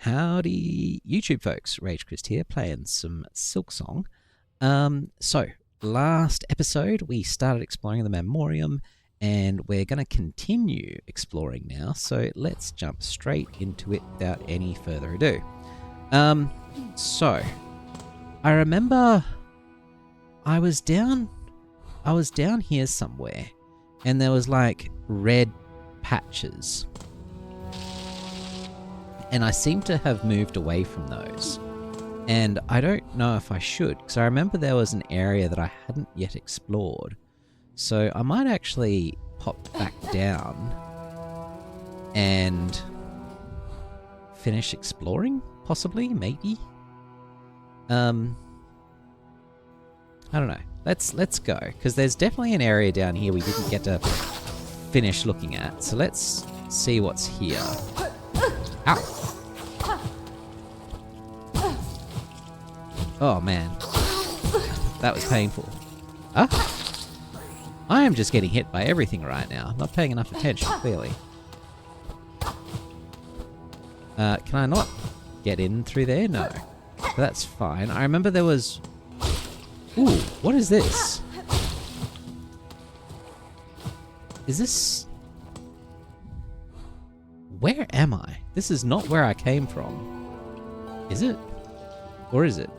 Howdy, YouTube folks. Rage Christ here, playing some Silksong. So, last episode, we started exploring the Memorium, and we're going to continue exploring now, so let's jump straight into it without any further ado. So, I remember I was down here somewhere, and there was like red patches. And I seem to have moved away from those. And I don't know if I should, because I remember there was an area that I hadn't yet explored. So I might actually pop back down and finish exploring, possibly, maybe. I don't know. Let's go, because there's definitely an area down here we didn't get to finish looking at. So let's see what's here. Ow! Oh man, that was painful. Ah, I am just getting hit by everything right now. Not paying enough attention, clearly. Can I not get in through there? No. But that's fine. I remember there was... Ooh, what is this? Is this... Where am I? This is not where I came from. Is it? Or is it?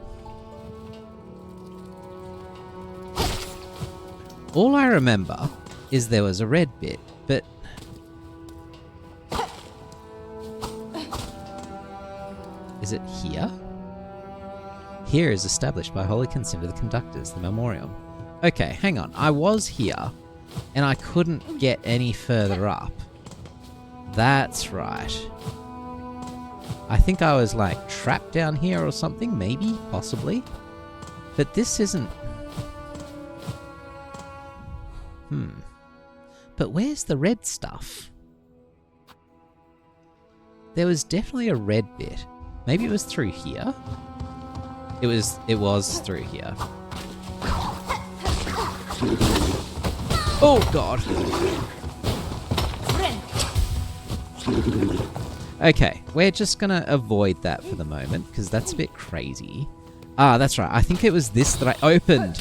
All I remember is there was a red bit, but... Is it here? Here is established by wholly consider the conductors, the Memorium. Okay, hang on. I was here, and I couldn't get any further up. That's right. I think I was, like, trapped down here or something, maybe, possibly. But this isn't... But where's the red stuff? There was definitely a red bit. Maybe it was through here? It was through here. Oh god. Okay, we're just gonna avoid that for the moment, because that's a bit crazy. Ah, that's right. I think it was this that I opened.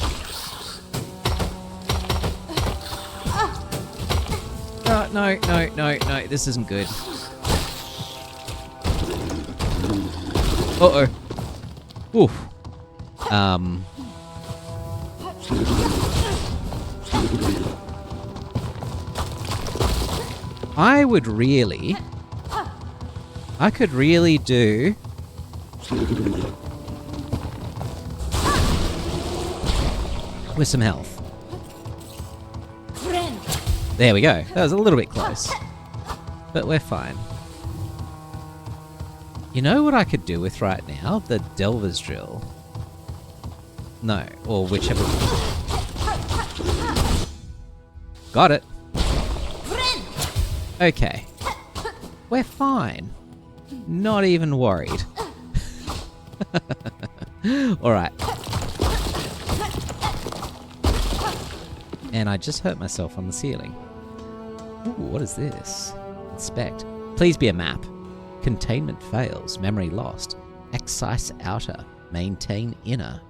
No, this isn't good. Uh-oh. Oof. I could really do... with some health. There we go. That was a little bit close. But we're fine. You know what I could do with right now? The Delver's Drill. No, or whichever. Got it. Okay. We're fine. Not even worried. Alright. And I just hurt myself on the ceiling. Ooh, what is this? Inspect. Please be a map. Containment fails. Memory lost. Excise outer. Maintain inner.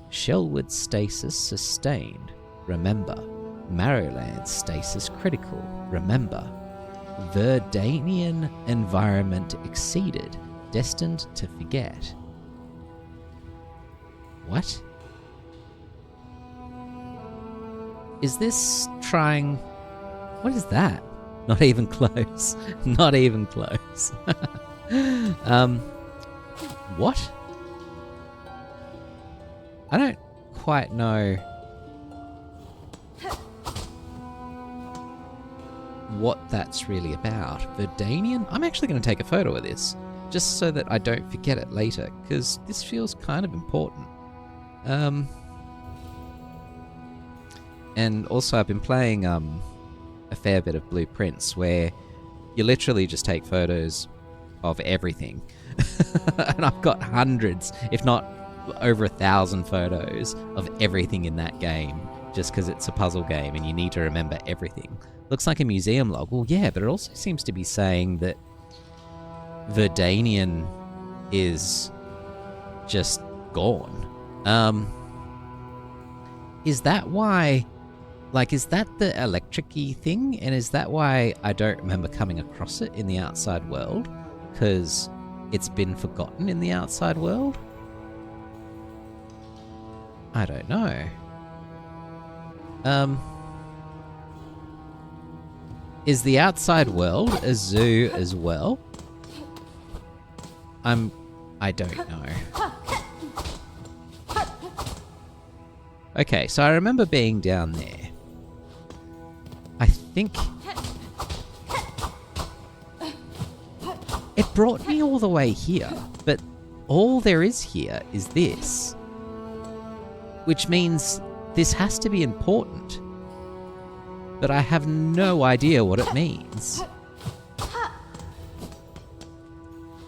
Shellwood stasis sustained. Remember. Marrowland stasis critical. Remember. Verdanian environment exceeded. Destined to forget. What? Is this trying... What is that? Not even close. Not even close. What? I don't quite know what that's really about. Verdanian? I'm actually going to take a photo of this, just so that I don't forget it later, because this feels kind of important. And also I've been playing a fair bit of Blueprints, where you literally just take photos of everything. And I've got hundreds, if not over 1,000 photos of everything in that game, just because it's a puzzle game and you need to remember everything. Looks like a museum log. Well, yeah, but it also seems to be saying that Verdanian is just gone. Is that why... Like, is that the electric-y thing? And is that why I don't remember coming across it in the outside world? Because it's been forgotten in the outside world? I don't know. Is the outside world a zoo as well? I don't know. Okay, so I remember being down there. I think it brought me all the way here, but all there is here is this. Which means this has to be important. But I have no idea what it means.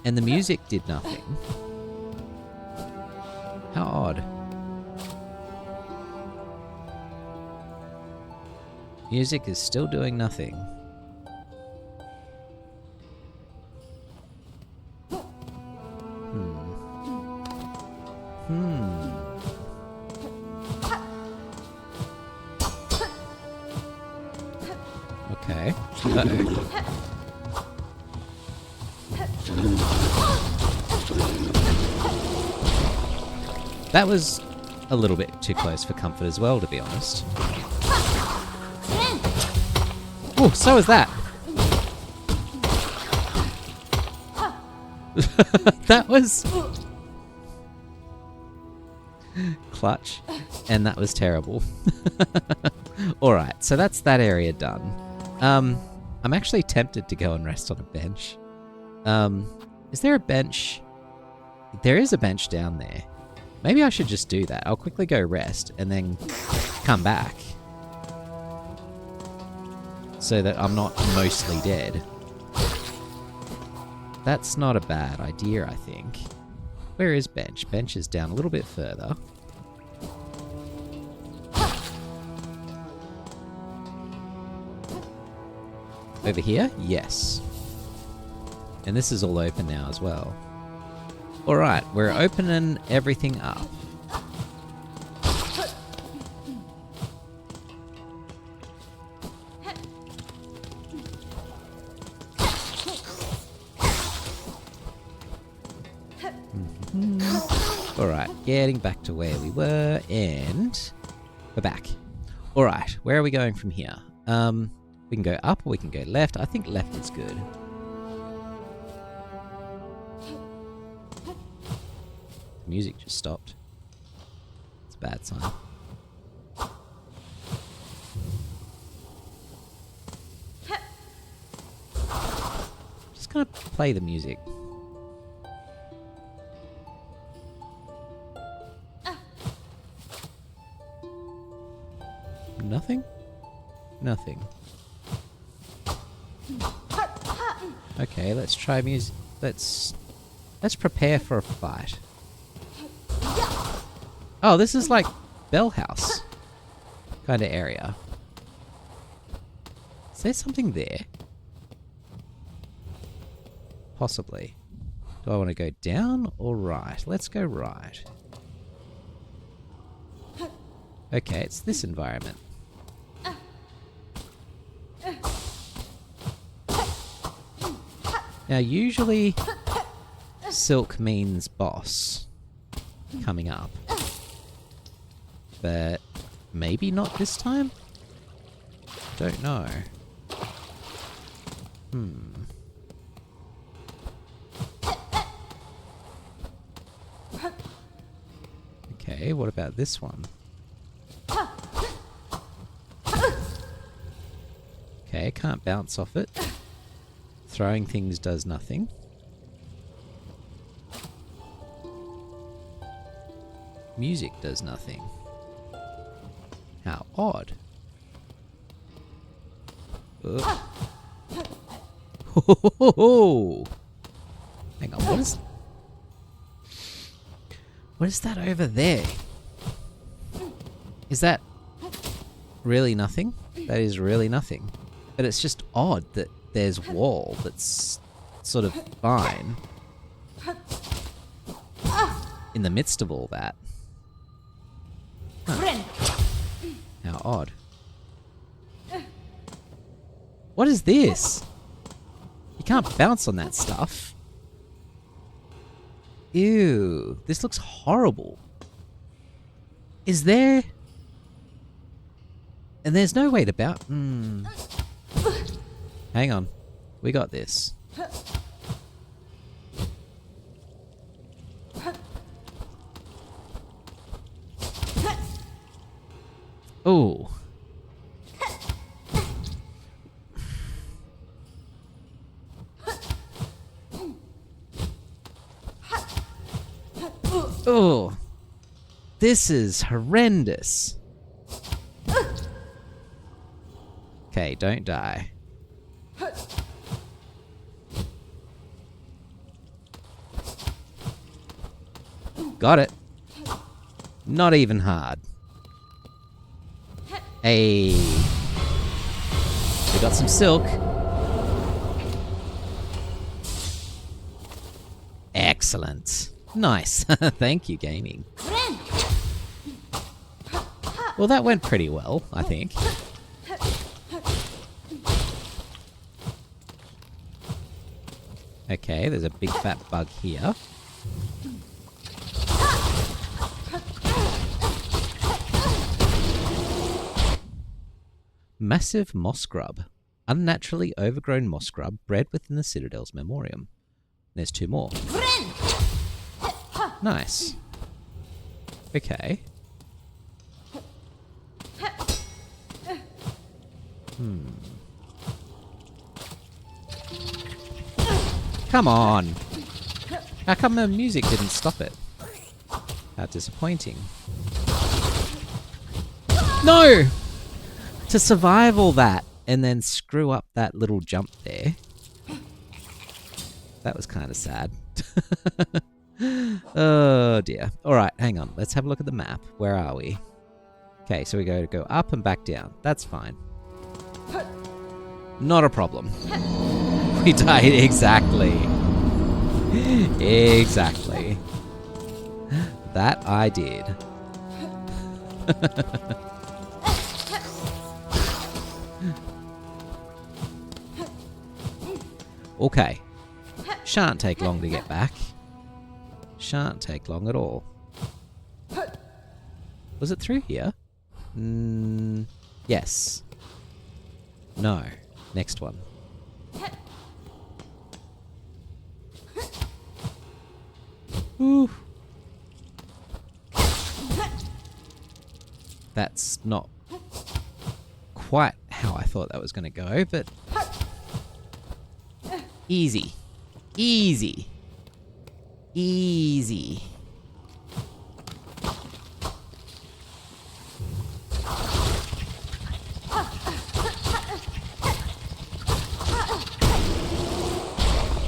And the music did nothing. How odd. Music is still doing nothing. Okay. Uh-oh. That was a little bit too close for comfort as well, to be honest. Oh, so is that. That was clutch, and that was terrible. Alright, so that's that area done. I'm actually tempted to go and rest on a bench. Is there a bench? There is a bench down there. Maybe I should just do that. I'll quickly go rest and then come back. So that I'm not mostly dead. That's not a bad idea, I think. Where is bench? Bench is down a little bit further. Over here? Yes. And this is all open now as well. Alright, we're opening everything up. Alright, getting back to where we were, and we're back. Alright, where are we going from here? We can go up or we can go left. I think left is good. The music just stopped. It's a bad sign. Just gonna play the music. Nothing? Nothing. Okay, let's try music. Let's prepare for a fight. Oh, this is like Bell House kind of area. Is there something there? Possibly. Do I want to go down or right? Let's go right. Okay, it's this environment. Now, usually silk means boss coming up. But maybe not this time? Don't know. Okay, what about this one? Okay, can't bounce off it. Throwing things does nothing. Music does nothing. How odd. Oh. Hang on, what is that over there? Is that really nothing? That is really nothing. But it's just odd that there's wall that's sort of fine. in the midst of all that. Huh. How odd. What is this? You can't bounce on that stuff. Ew. This looks horrible. Is there... And there's no way to bounce... Hang on. We got this. Oh. Oh. This is horrendous. Okay, don't die. Got it. Not even hard. Hey. We got some silk. Excellent. Nice. Thank you, gaming. Well, that went pretty well, I think. Okay, there's a big fat bug here. Massive moss grub. Unnaturally overgrown moss grub bred within the Citadel's Memorium. There's 2 more. Nice. Okay. Come on! How come the music didn't stop it? How disappointing. No! To survive all that and then screw up that little jump there. That was kind of sad. Oh dear. Alright, hang on. Let's have a look at the map. Where are we? Okay, so we go up and back down. That's fine. Not a problem. We died exactly. Exactly. That I did. Okay. Shan't take long to get back. Shan't take long at all. Was it through here? Yes. No. Next one. Ooh. That's not quite how I thought that was going to go, but... Easy. Easy. Easy.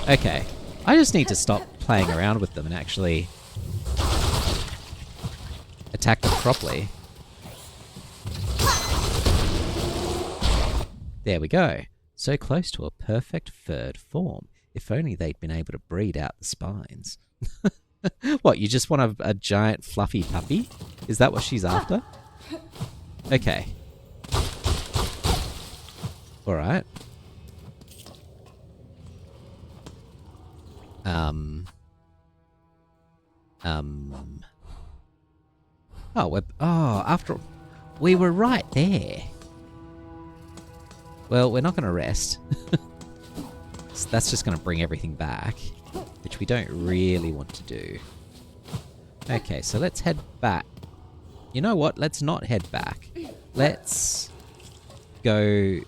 Okay. I just need to stop playing around with them and actually attack them properly. There we go. So close to a perfect furred form. If only they'd been able to breed out the spines. What, you just want a giant fluffy puppy? Is that what she's after? Okay. Alright. After... We were right there. Well, we're not going to rest. So that's just going to bring everything back, which we don't really want to do. Okay, so let's head back. You know what? Let's not head back. Let's go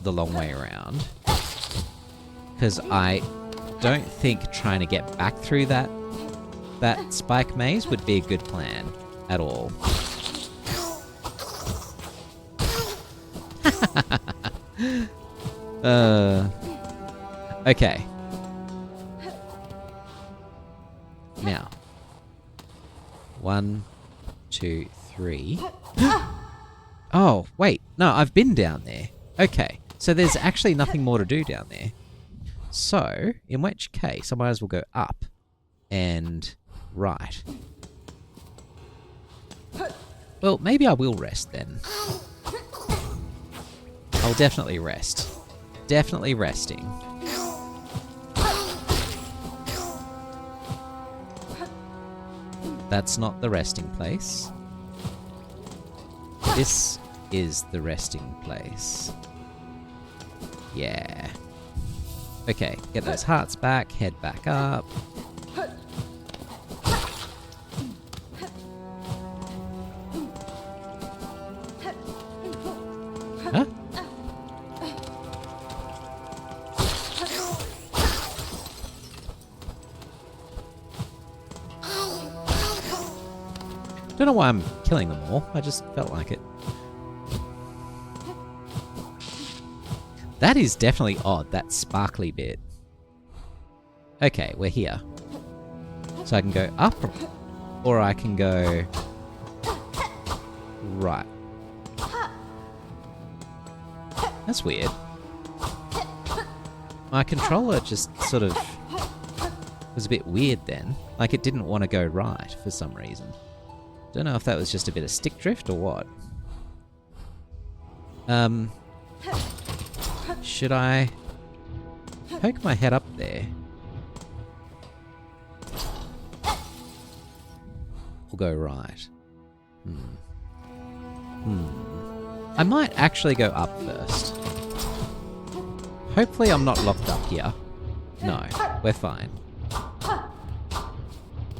the long way around. Because I don't think trying to get back through that spike maze would be a good plan at all. Okay. Now. 1, 2, 3. Oh, wait. No, I've been down there. Okay. So there's actually nothing more to do down there. So, in which case, I might as well go up and Right. Well, maybe I will rest then. I'll definitely rest. Definitely resting. That's not the resting place. This is the resting place. Yeah. Okay, get those hearts back, head back up. Huh? Don't know why I'm killing them all. I just felt like it. That is definitely odd, that sparkly bit. Okay, we're here. So I can go up, or I can go right. That's weird. My controller just sort of was a bit weird then. Like it didn't want to go right for some reason. Don't know if that was just a bit of stick drift or what. Should I poke my head up there? Or go right? I might actually go up first. Hopefully I'm not locked up here. No, we're fine.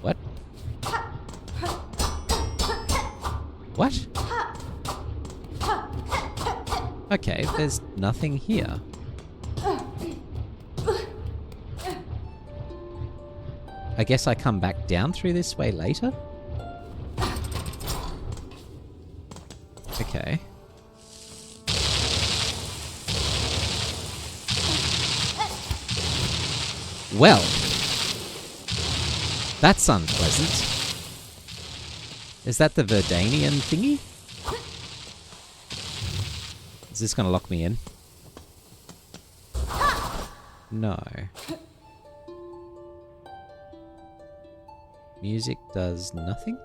What? What? Okay, there's nothing here. I guess I come back down through this way later? Okay. Well, that's unpleasant. Is that the Verdanian thingy? Is this going to lock me in? No. Music does nothing?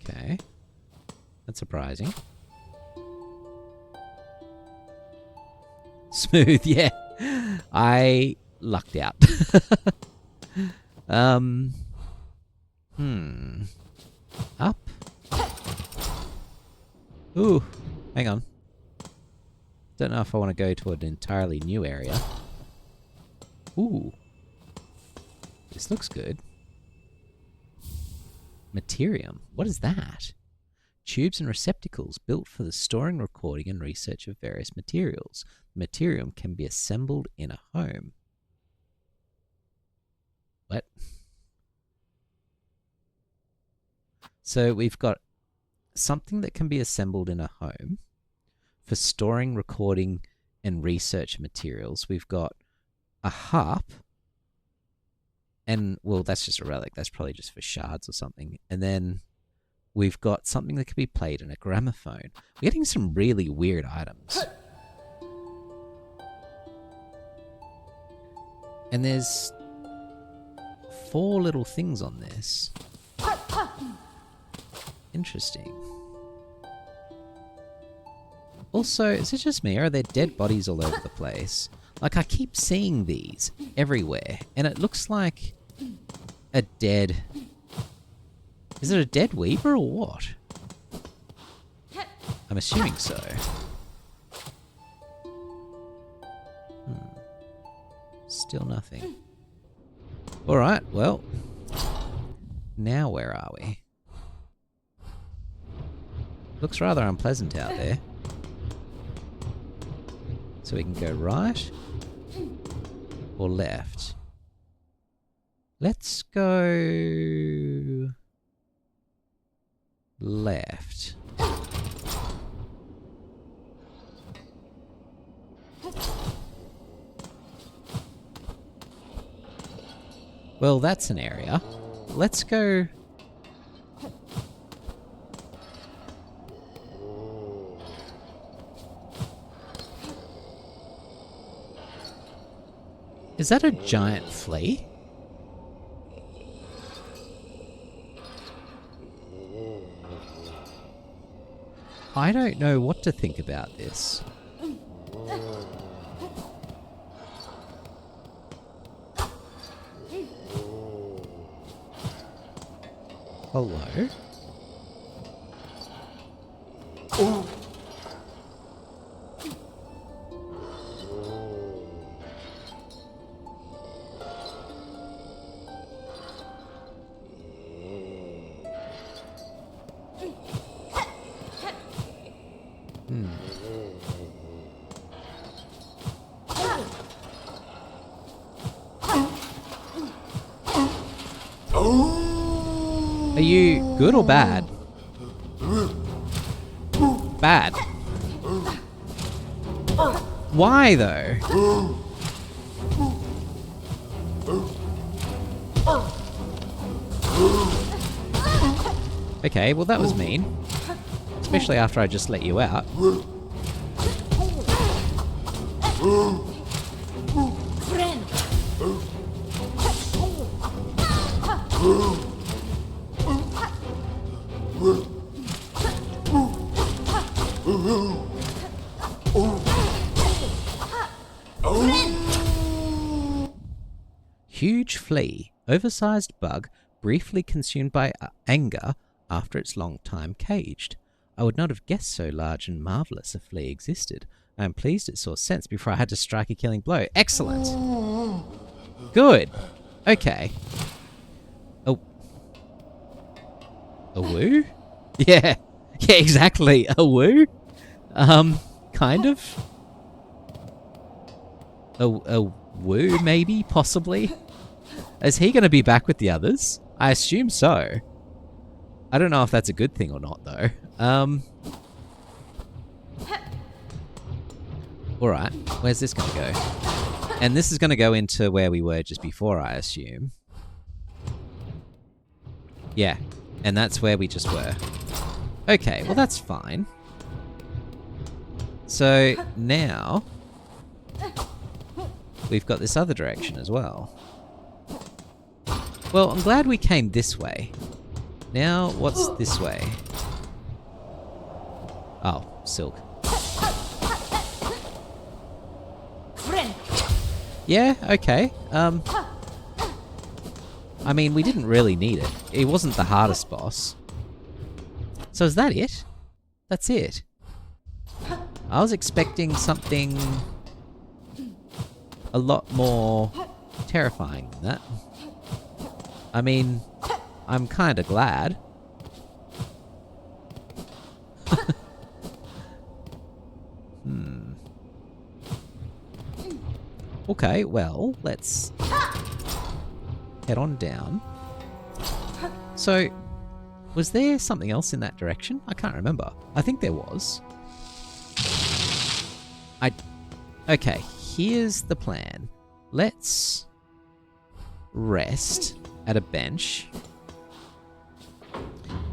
Okay. That's surprising. Smooth, yeah. I lucked out. Up? Ooh, hang on. Don't know if I want to go to an entirely new area. Ooh. This looks good. Materium. What is that? Tubes and receptacles built for the storing, recording, and research of various materials. Materium can be assembled in a home. What? So we've got something that can be assembled in a home for storing, recording, and research materials. We've got a harp. And, well, that's just a relic. That's probably just for shards or something. And then we've got something that can be played in a gramophone. We're getting some really weird items. And there's 4 little things on this. Interesting. Also, is it just me or are there dead bodies all over the place? Like, I keep seeing these everywhere, and it looks like a dead... Is it a dead weaver or what? I'm assuming so. Still nothing. Alright, well... Now where are we? Looks rather unpleasant out there. So we can go right or left. Let's go left. Well, that's an area. Let's go... Is that a giant flea? I don't know what to think about this. Hello? Are you good or bad? Bad. Why though? Okay, well that was mean. Especially after I just let you out. Huge Flea, oversized bug, briefly consumed by anger after its long time caged. I would not have guessed so large and marvellous a flea existed. I am pleased it saw sense before I had to strike a killing blow. Excellent. Good. Okay. Oh. A woo? Yeah. Yeah, exactly. A woo? Kind of. A woo, maybe? Possibly? Is he going to be back with the others? I assume so. I don't know if that's a good thing or not, though. Alright, where's this going to go? And this is going to go into where we were just before, I assume. Yeah, and that's where we just were. Okay, well that's fine. So, now... we've got this other direction as well. Well, I'm glad we came this way. Now, what's this way? Oh, silk. Yeah, okay. I mean, we didn't really need it. It wasn't the hardest boss. So is that it? That's it. I was expecting something a lot more terrifying than that. I mean, I'm kind of glad. Okay, well, let's head on down. So, was there something else in that direction? I can't remember. I think there was. Okay, here's the plan. Let's rest at a bench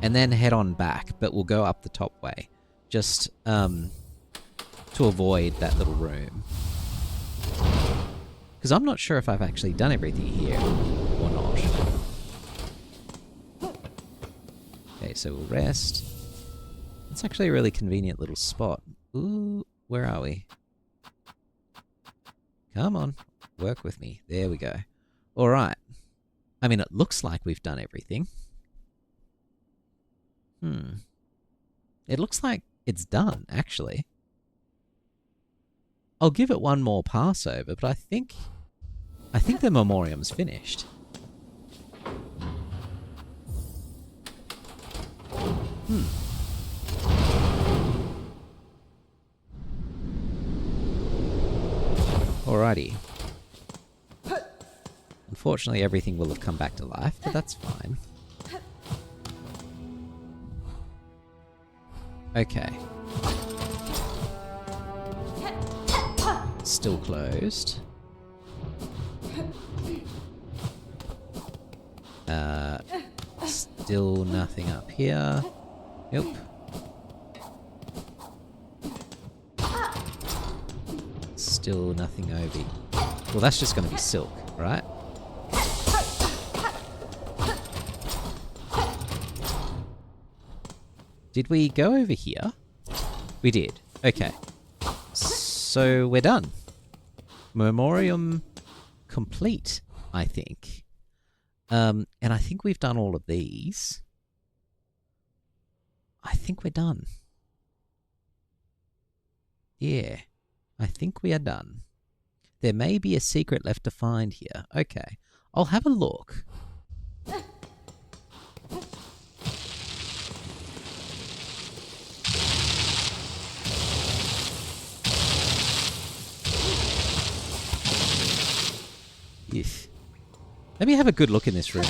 and then head on back, but we'll go up the top way. Just, to avoid that little room. Because I'm not sure if I've actually done everything here or not. Okay, so we'll rest. It's actually a really convenient little spot. Ooh, where are we? Come on, work with me. There we go. Alright. I mean, it looks like we've done everything. It looks like it's done, actually. I'll give it one more pass over, but I think the Memorium's finished. Alrighty. Unfortunately, everything will have come back to life, but that's fine. Okay. Still closed. Still nothing up here. Nope. Still nothing over here. Well, that's just going to be silk, right? Did we go over here? We did. Okay. So we're done. Memorium complete, I think. And I think we've done all of these. I think we're done. Yeah. I think we are done. There may be a secret left to find here. Okay. I'll have a look. Yes. Let me have a good look in this room.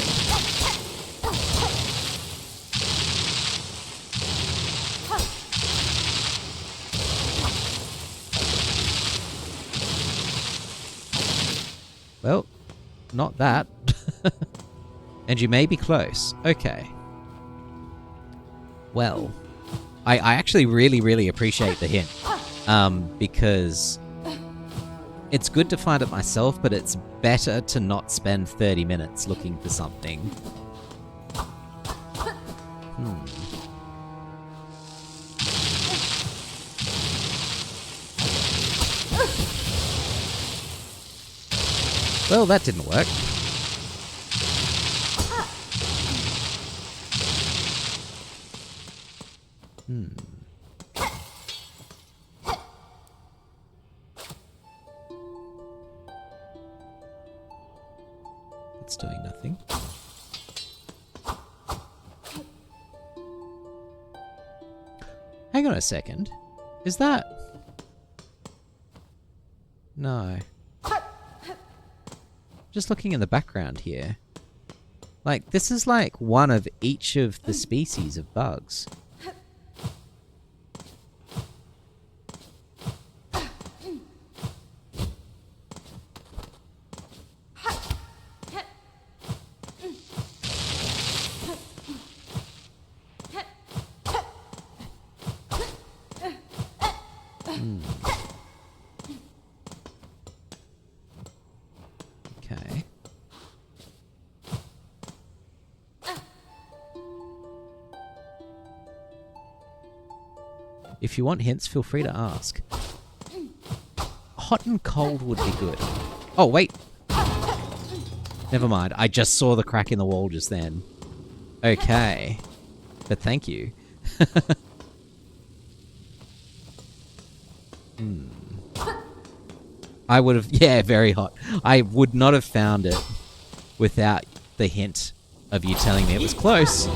Well, not that. And you may be close. Okay. Well, I actually really appreciate the hint. Because it's good to find it myself, but it's better to not spend 30 minutes looking for something. Well, that didn't work. It's doing nothing. Hang on a second. Is that... No. Just looking in the background here. Like, this is like one of each of the species of bugs. Okay. If you want hints, feel free to ask. Hot and cold would be good. Oh, wait. Never mind. I just saw the crack in the wall just then. Okay. But thank you. I would have... Yeah, very hot. I would not have found it without the hint of you telling me it was close.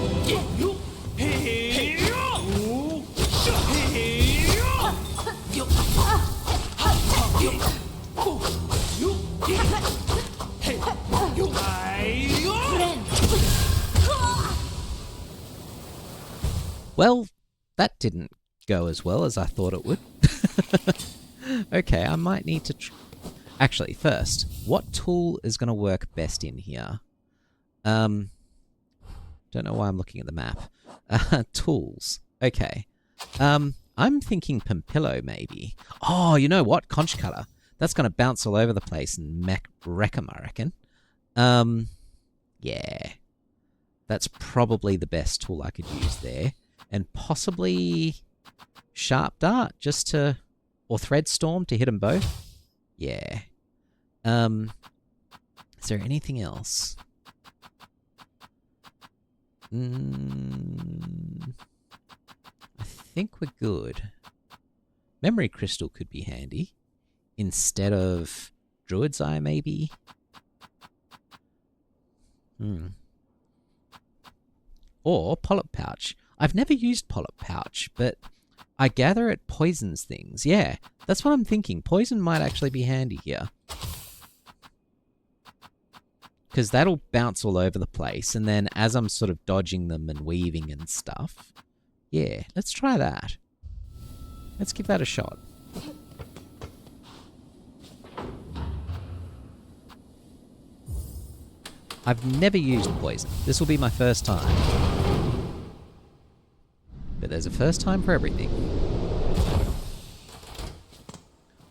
Well, that didn't go as well as I thought it would. Okay, I might need to... Actually, first, what tool is going to work best in here? Don't know why I'm looking at the map. Tools. Okay. I'm thinking Pampillo, maybe. Oh, you know what? Conch cutter. That's going to bounce all over the place and wreck 'em, I reckon. Yeah. That's probably the best tool I could use there. And possibly Sharp Dart, just to... Or Thread Storm to hit them both. Yeah. Is there anything else? I think we're good. Memory Crystal could be handy. Instead of Druid's Eye, maybe? Or Polyp Pouch. I've never used Polyp Pouch, but I gather it poisons things. Yeah, that's what I'm thinking. Poison might actually be handy here. Because that'll bounce all over the place, and then as I'm sort of dodging them and weaving and stuff... Yeah, let's try that. Let's give that a shot. I've never used poison. This will be my first time. But there's a first time for everything.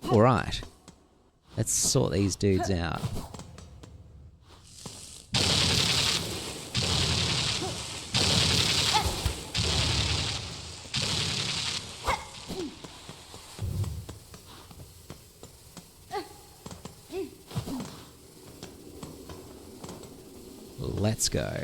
Alright. Let's sort these dudes out. Let's go.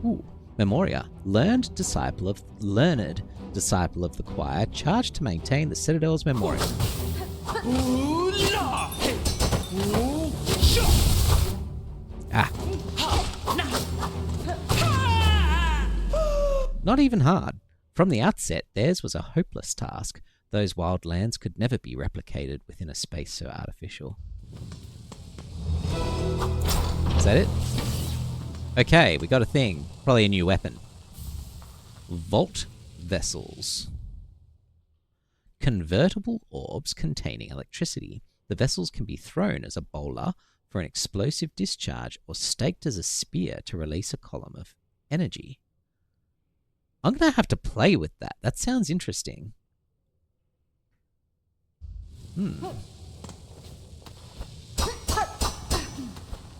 Ooh. Memoria, learned disciple of the choir, charged to maintain the Citadel's memoriam. Ah. Not even hard. From the outset, theirs was a hopeless task. Those wild lands could never be replicated within a space so artificial. Is that it? Okay, we got a thing. Probably a new weapon. Voltvessels. Convertible orbs containing electricity. The vessels can be thrown as a bowler for an explosive discharge or staked as a spear to release a column of energy. I'm going to have to play with that. That sounds interesting.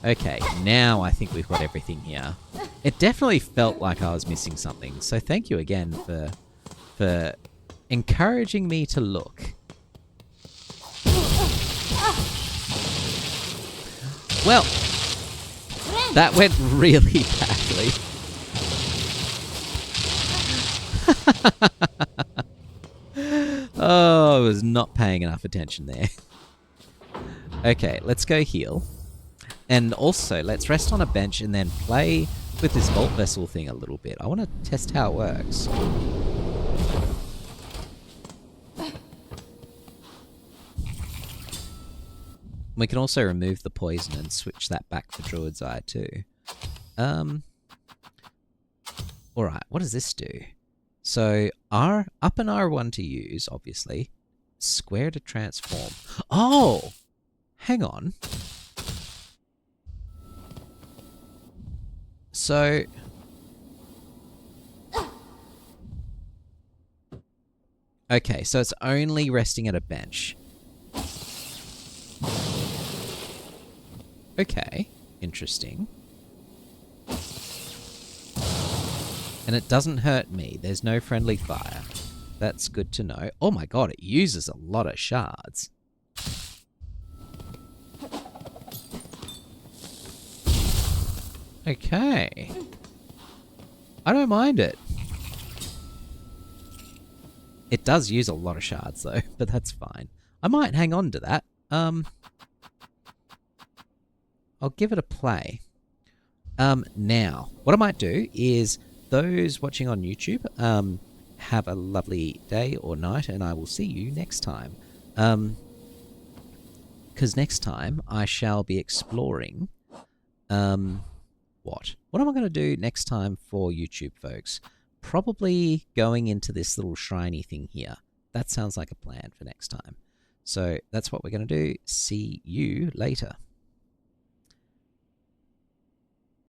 Okay, now I think we've got everything here. It definitely felt like I was missing something, so thank you again for encouraging me to look. Well, that went really badly. Oh, I was not paying enough attention there. Okay, let's go heal. And also, let's rest on a bench and then play with this Voltvessel thing a little bit. I want to test how it works. We can also remove the poison and switch that back for Druid's Eye too. Alright, what does this do? So, up and R1 to use, obviously. Square to transform. Oh! Hang on. So... Okay, so it's only resting at a bench. Okay, interesting. And it doesn't hurt me. There's no friendly fire. That's good to know. Oh my god, it uses a lot of shards. Okay. I don't mind it. It does use a lot of shards though, but that's fine. I might hang on to that. I'll give it a play. Now, what I might do is, those watching on YouTube, have a lovely day or night, and I will see you next time. Because next time I shall be exploring, what am I going to do next time for YouTube, folks? Probably going into this little shiny thing here. That sounds like a plan for next time. So that's what we're going to do. See you later.